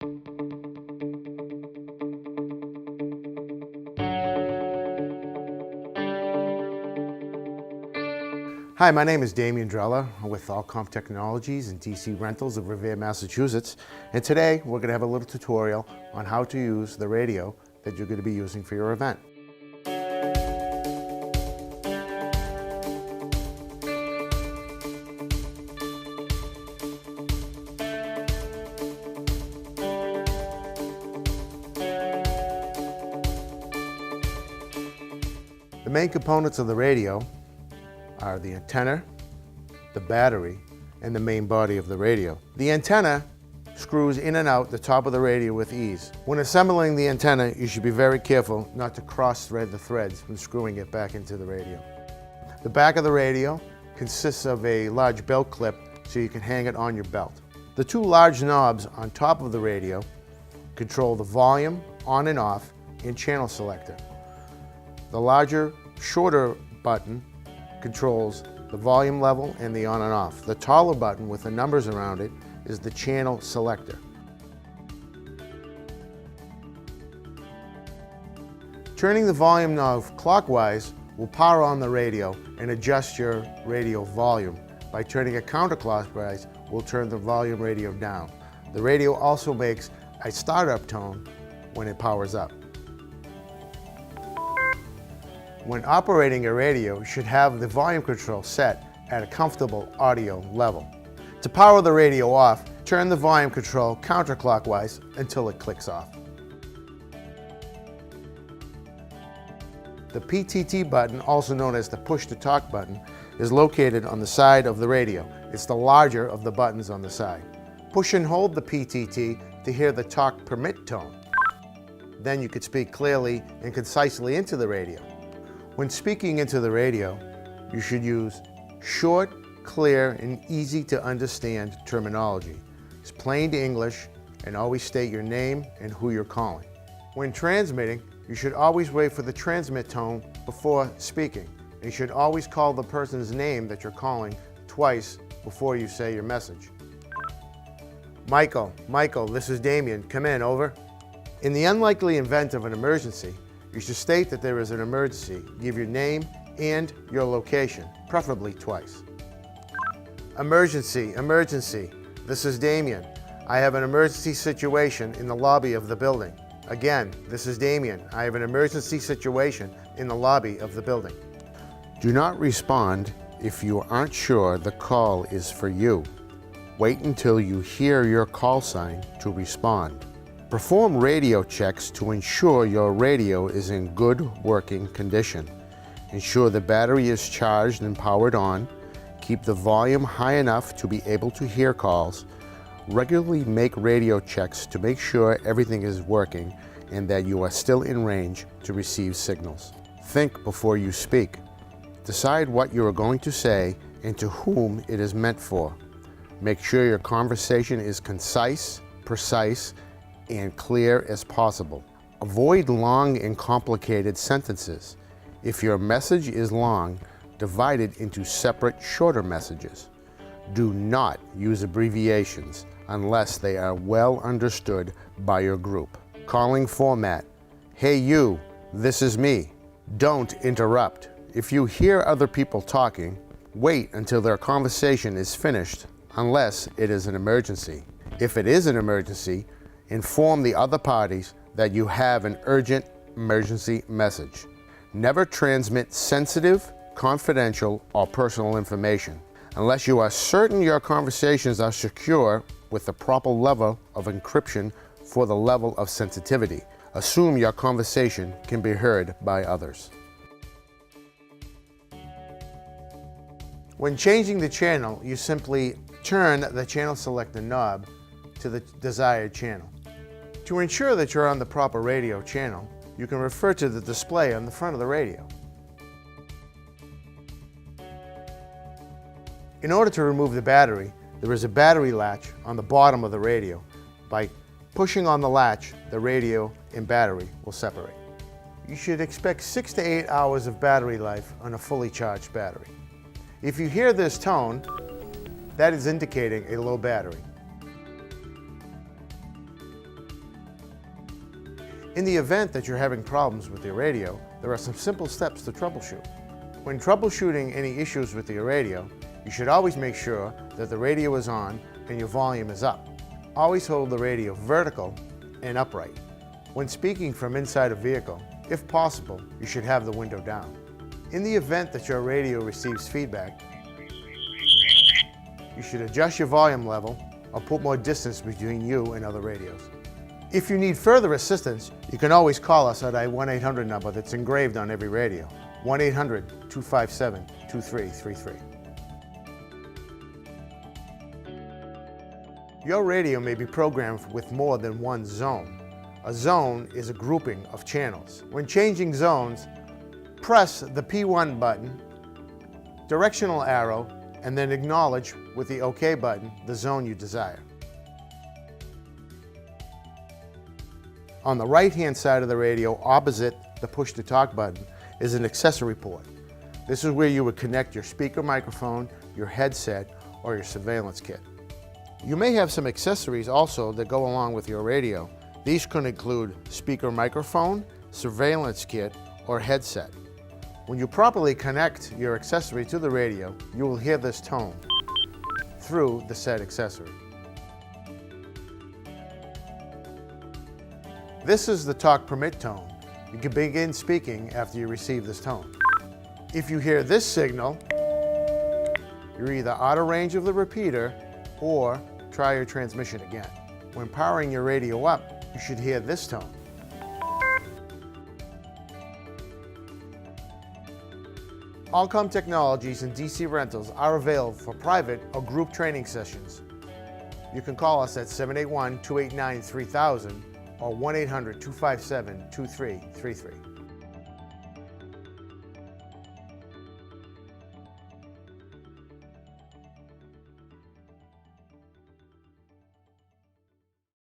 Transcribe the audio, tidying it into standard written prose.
Hi, my name is Damian Drella. I'm with Allcom Technologies and DC Rentals of Revere, Massachusetts. And today we're going to have a little tutorial on how to use the radio that you're going to be using for your event. The main components of the radio are the antenna, the battery, and the main body of the radio. The antenna screws in and out the top of the radio with ease. When assembling the antenna, you should be very careful not to cross-thread the threads when screwing it back into the radio. The back of the radio consists of a large belt clip so you can hang it on your belt. The two large knobs on top of the radio control the volume, on and off, and channel selector. The larger, shorter button controls the volume level and the on and off. The taller button with the numbers around it is the channel selector. Turning the volume knob clockwise will power on the radio and adjust your radio volume. By turning it counterclockwise, we'll turn the volume radio down. The radio also makes a startup tone when it powers up. When operating a radio, you should have the volume control set at a comfortable audio level. To power the radio off, turn the volume control counterclockwise until it clicks off. The PTT button, also known as the push-to-talk button, is located on the side of the radio. It's the larger of the buttons on the side. Push and hold the PTT to hear the talk permit tone. Then you could speak clearly and concisely into the radio. When speaking into the radio, you should use short, clear, and easy to understand terminology. It's plain English, and always state your name and who you're calling. When transmitting, you should always wait for the transmit tone before speaking. And you should always call the person's name that you're calling twice before you say your message. Michael, this is Damian, come in, over. In the unlikely event of an emergency, you should state that there is an emergency. Give your name and your location, preferably twice. Emergency, this is Damian. I have an emergency situation in the lobby of the building. Again, this is Damian. I have an emergency situation in the lobby of the building. Do not respond if you aren't sure the call is for you. Wait until you hear your call sign to respond. Perform radio checks to ensure your radio is in good working condition. Ensure the battery is charged and powered on. Keep the volume high enough to be able to hear calls. Regularly make radio checks to make sure everything is working and that you are still in range to receive signals. Think before you speak. Decide what you are going to say and to whom it is meant for. Make sure your conversation is concise, precise, and clear as possible. Avoid long and complicated sentences. If your message is long, divide it into separate, shorter messages. Do not use abbreviations unless they are well understood by your group. Calling format. Hey you, this is me. Don't interrupt. If you hear other people talking, wait until their conversation is finished unless it is an emergency. If it is an emergency, inform the other parties that you have an urgent emergency message. Never transmit sensitive, confidential, or personal information. Unless you are certain your conversations are secure with the proper level of encryption for the level of sensitivity. Assume your conversation can be heard by others. When changing the channel, you simply turn the channel selector knob to the desired channel. To ensure that you're on the proper radio channel, you can refer to the display on the front of the radio. In order to remove the battery, there is a battery latch on the bottom of the radio. By pushing on the latch, the radio and battery will separate. You should expect 6 to 8 hours of battery life on a fully charged battery. If you hear this tone, that is indicating a low battery. In the event that you're having problems with your radio, there are some simple steps to troubleshoot. When troubleshooting any issues with your radio, you should always make sure that the radio is on and your volume is up. Always hold the radio vertical and upright. When speaking from inside a vehicle, if possible, you should have the window down. In the event that your radio receives feedback, you should adjust your volume level or put more distance between you and other radios. If you need further assistance, you can always call us at our 1-800 number that's engraved on every radio, 1-800-257-2333. Your radio may be programmed with more than one zone. A zone is a grouping of channels. When changing zones, press the P1 button, directional arrow, and then acknowledge with the OK button the zone you desire. On the right-hand side of the radio, opposite the push-to-talk button, is an accessory port. This is where you would connect your speaker microphone, your headset, or your surveillance kit. You may have some accessories also that go along with your radio. These could include speaker microphone, surveillance kit, or headset. When you properly connect your accessory to the radio, you will hear this tone through the said accessory. This is the talk permit tone. You can begin speaking after you receive this tone. If you hear this signal, you're either out of range of the repeater or try your transmission again. When powering your radio up, you should hear this tone. Allcom Technologies and DC Rentals are available for private or group training sessions. You can call us at 781-289-3000 or 1-800-257-2333.